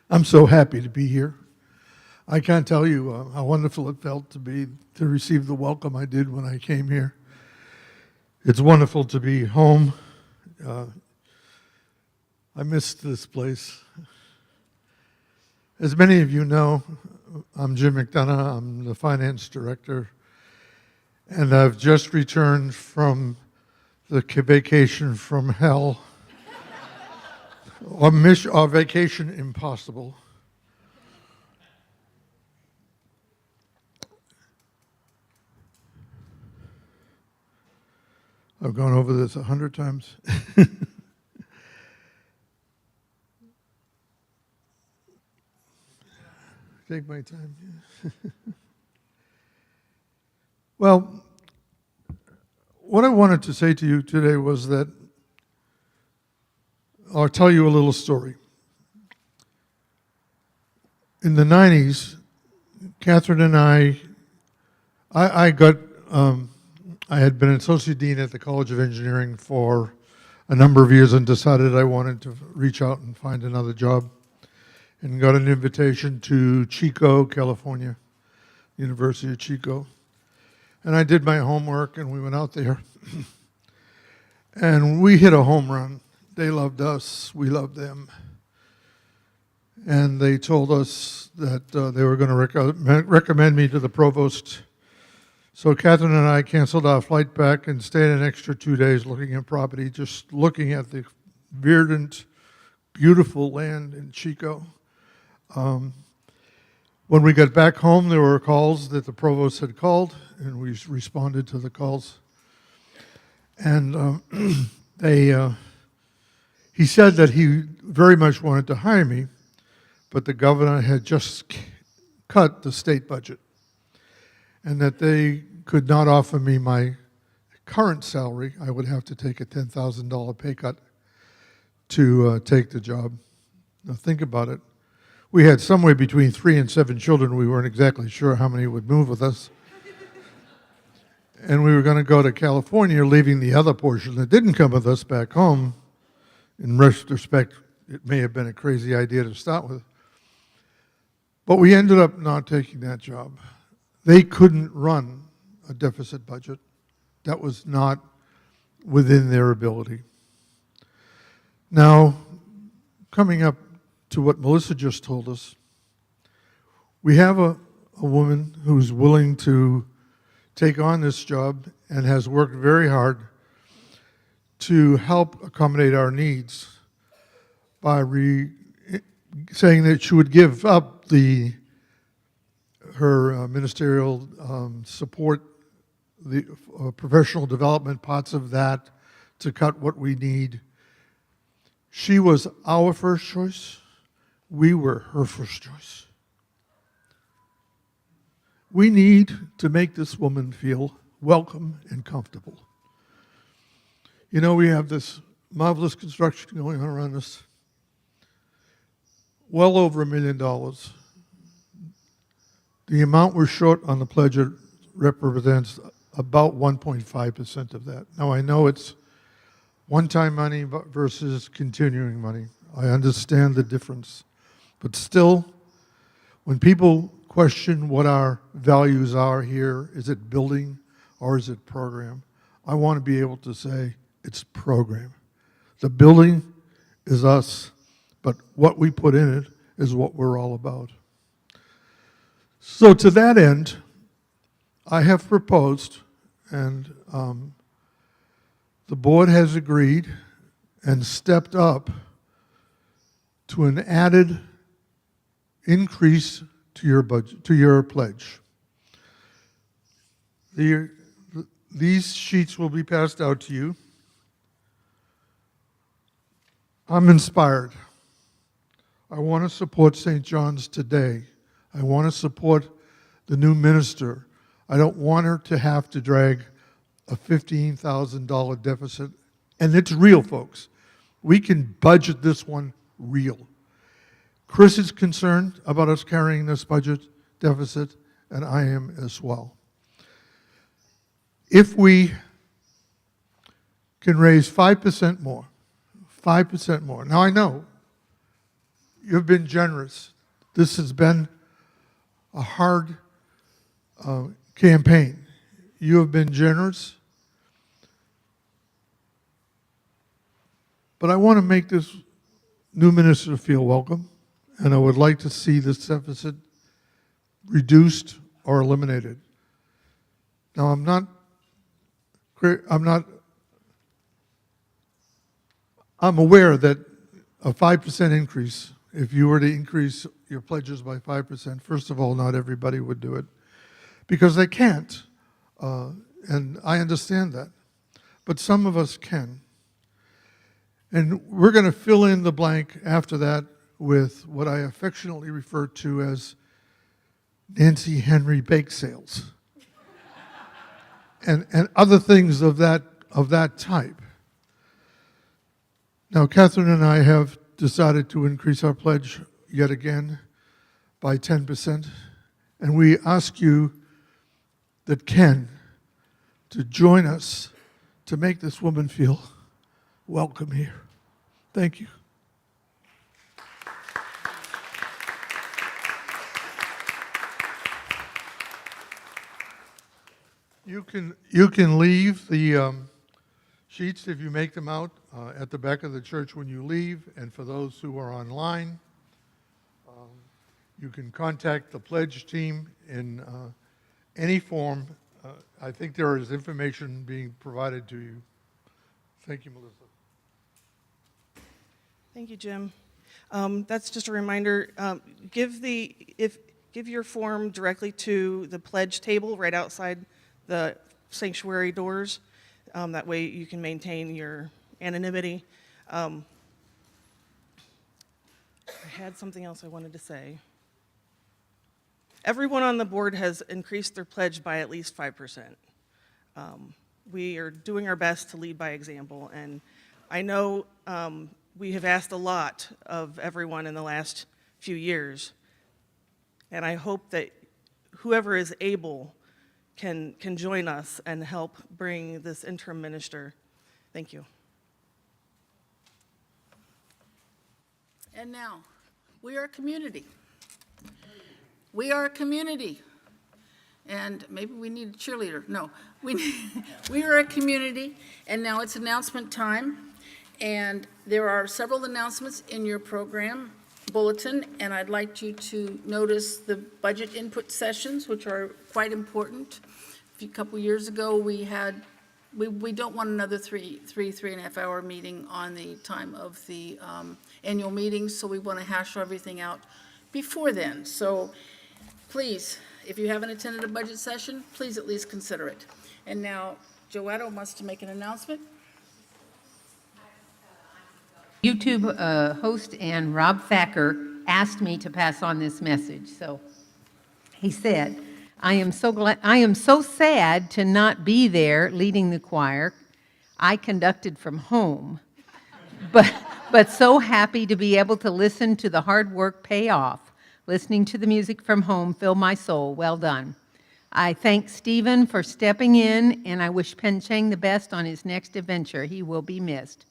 I'm so happy to be here. I can't tell you how wonderful it felt to receive the welcome I did when I came here. It's wonderful to be home. I missed this place. As many of you know, I'm Jim McDonough. I'm the finance director, and I've just returned from the vacation from hell. Or vacation impossible. I've gone over this 100 times. Take my time. Well, what I wanted to say to you today was that I'll tell you a little story. In the 90s, Catherine and I had been associate dean at the College of Engineering for a number of years and decided I wanted to reach out and find another job, and got an invitation to Chico, California, University of Chico. And I did my homework and we went out there and we hit a home run. They loved us, we loved them. And they told us that they were going to recommend me to the provost So Catherine and I canceled our flight back and stayed an extra 2 days looking at property, just looking at the verdant, beautiful land in Chico. When we got back home, there were calls that the provost had called, and we responded to the calls. And he said that he very much wanted to hire me, but the governor had just cut the state budget, and that they could not offer me my current salary. I would have to take a $10,000 pay cut to take the job. Now think about it. We had somewhere between 3 and 7 children. We weren't exactly sure how many would move with us. And we were going to go to California, leaving the other portion that didn't come with us back home. In retrospect, it may have been a crazy idea to start with. But we ended up not taking that job. They couldn't run a deficit budget. That was not within their ability. Now, coming up to what Melissa just told us, we have a woman who's willing to take on this job and has worked very hard to help accommodate our needs by saying that she would give up her ministerial support, the professional development parts of that, to cut what we need. She was our first choice. We were her first choice. We need to make this woman feel welcome and comfortable. You know, we have this marvelous construction going on around us. Well over $1 million. The amount we're short on the pledge represents about 1.5% of that. Now, I know it's one-time money versus continuing money. I understand the difference. But still, when people question what our values are here, is it building or is it program? I want to be able to say it's program. The building is us, but what we put in it is what we're all about. So to that end, I have proposed, and the board has agreed and stepped up to an added increase to your budget, to your pledge. These sheets will be passed out to you. I'm inspired. I want to support St. John's today. I want to support the new minister. I don't want her to have to drag a $15,000 deficit. And it's real, folks. We can budget this one real. Chris is concerned about us carrying this budget deficit, and I am as well. If we can raise 5% more, 5% more. Now, I know you've been generous. This has been a hard campaign. You have been generous. But I want to make this new minister feel welcome, and I would like to see this deficit reduced or eliminated. Now, I'm aware that a 5% increase, if you were to increase your pledges by 5%, first of all, not everybody would do it because they can't, and I understand that. But some of us can. And we're going to fill in the blank after that with what I affectionately refer to as Nancy Henry bake sales and other things of that type. Now, Catherine and I have decided to increase our pledge yet again by 10%, and we ask you that can to join us to make this woman feel welcome here. Thank you. You can leave the sheets if you make them out at the back of the church when you leave, and for those who are online, you can contact the pledge team in any form I think there is information being provided to you. Thank you, Melissa. Thank you, Jim. That's just a reminder, give your form directly to the pledge table right outside the sanctuary doors. That way you can maintain your anonymity. I had something else I wanted to say. Everyone on the board has increased their pledge by at least 5%. We are doing our best to lead by example, and I know we have asked a lot of everyone in the last few years, and I hope that whoever is able can join us and help bring this interim minister. Thank you. And now, we are a community. We are a community. And maybe we need a cheerleader. No, we are a community, and now it's announcement time. And there are several announcements in your program bulletin, and I'd like you to notice the budget input sessions, which are quite important. A couple years ago, we don't want another three and a half hour meeting on the time of the annual meeting, so we want to hash everything out before then. So please, if you haven't attended a budget session, please at least consider it. And now, Joetta wants to make an announcement. YouTube host and Rob Thacker asked me to pass on this message. So he said, I am so sad to not be there leading the choir. I conducted from home, but so happy to be able to listen to the hard work pay off. Listening to the music from home filled my soul. Well done. I thank Stephen for stepping in, and I wish Pen Cheng the best on his next adventure. He will be missed.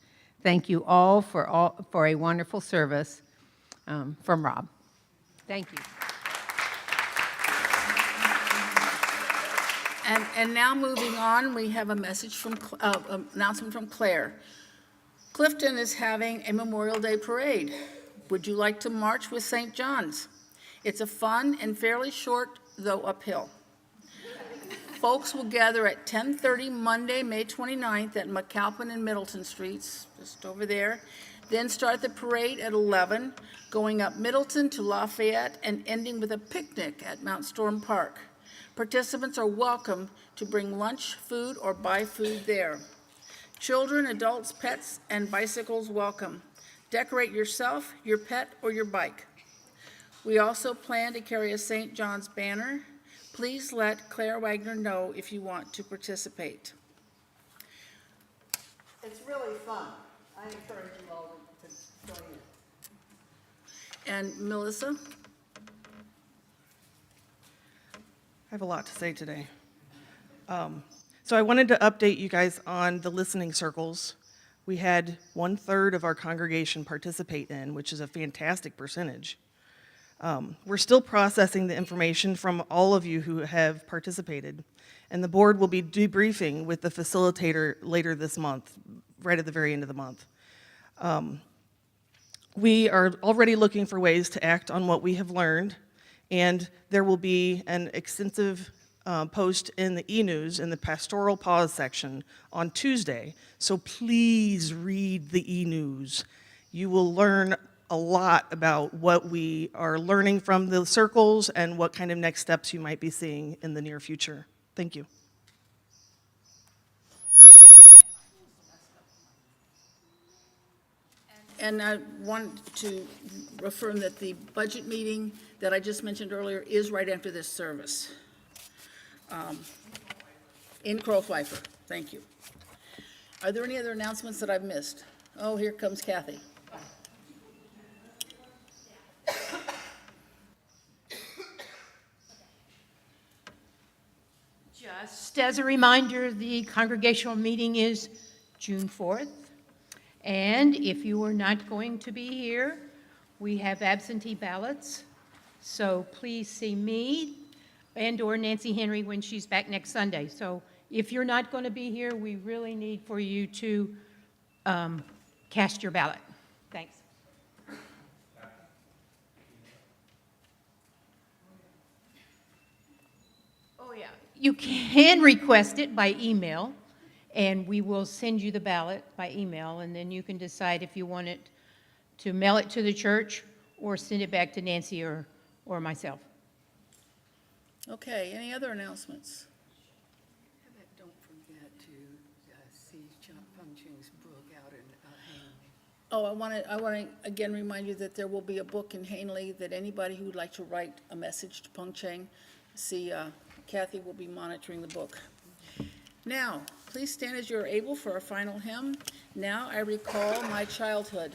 Thank you all for a wonderful service from Rob. Thank you. And now moving on, we have a message from, announcement from Claire. Clifton is having a Memorial Day parade. Would you like to march with St. John's? It's a fun and fairly short, though uphill. Folks will gather at 10:30 Monday, May 29th at McAlpin and Middleton Streets, just over there. Then start the parade at 11, going up Middleton to Lafayette and ending with a picnic at Mount Storm Park. Participants are welcome to bring lunch, food, or buy food there. Children, adults, pets, and bicycles welcome. Decorate yourself, your pet, or your bike. We also plan to carry a St. John's banner. Please let Claire Wagner know if you want to participate. It's really fun. I encourage you all to join in. And Melissa? I have a lot to say today. So I wanted to update you guys on the listening circles. We had 1/3 of our congregation participate in, which is a fantastic percentage. We're still processing the information from all of you who have participated, and the board will be debriefing with the facilitator later this month, right at the very end of the month. We are already looking for ways to act on what we have learned, and there will be an extensive post in the e-news in the pastoral pause section on Tuesday, so please read the e-news. You will learn a lot about what we are learning from the circles and what kind of next steps you might be seeing in the near future. Thank you. And I want to affirm that the budget meeting that I just mentioned earlier is right after this service. In Crow-Pfeiffer. Thank you. Are there any other announcements that I've missed? Oh, here comes Kathy. Just as a reminder, the congregational meeting is June 4th. And if you are not going to be here, we have absentee ballots. So please see me and/or Nancy Henry when she's back next Sunday. So if you're not going to be here, we really need for you to cast your ballot. Thanks. Oh, yeah. You can request it by email, and we will send you the ballot by email, and then you can decide if you want it to mail it to the church or send it back to Nancy or myself. Okay, any other announcements? Don't forget to see Peng Ching's book out in Hanley. Oh, I want to again remind you that there will be a book in Hanley that anybody who would like to write a message to Peng Ching, Kathy will be monitoring the book. Now, please stand as you are able for our final hymn. Now I recall my childhood.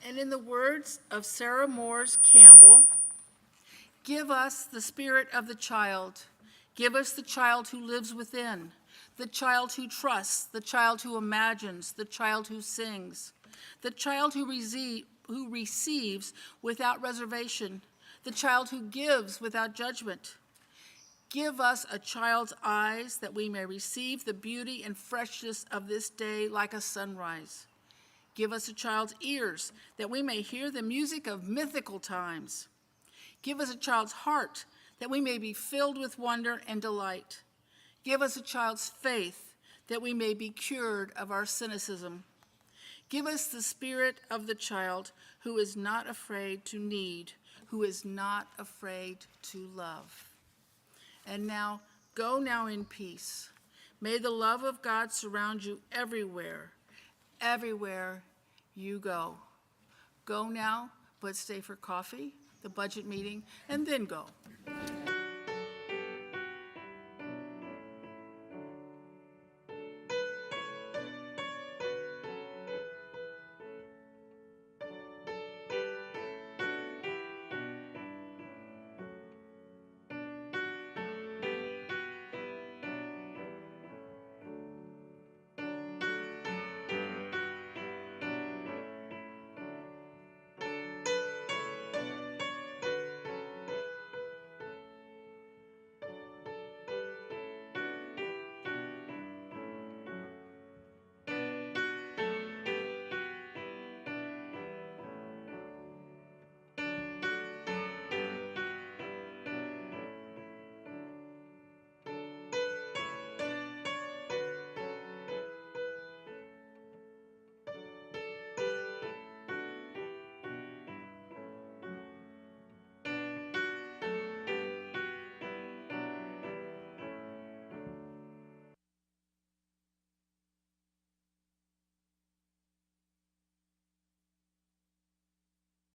And in the words of Sarah Moores Campbell, give us the spirit of the child. Give us the child who lives within, the child who trusts, the child who imagines, the child who sings, the child who receives without reservation, the child who gives without judgment. Give us a child's eyes that we may receive the beauty and freshness of this day like a sunrise. Give us a child's ears that we may hear the music of mythical times. Give us a child's heart that we may be filled with wonder and delight. Give us a child's faith that we may be cured of our cynicism. Give us the spirit of the child who is not afraid to need, who is not afraid to love. And now, go now in peace. May the love of God surround you everywhere, everywhere you go. Go now, but stay for coffee, the budget meeting, and then go.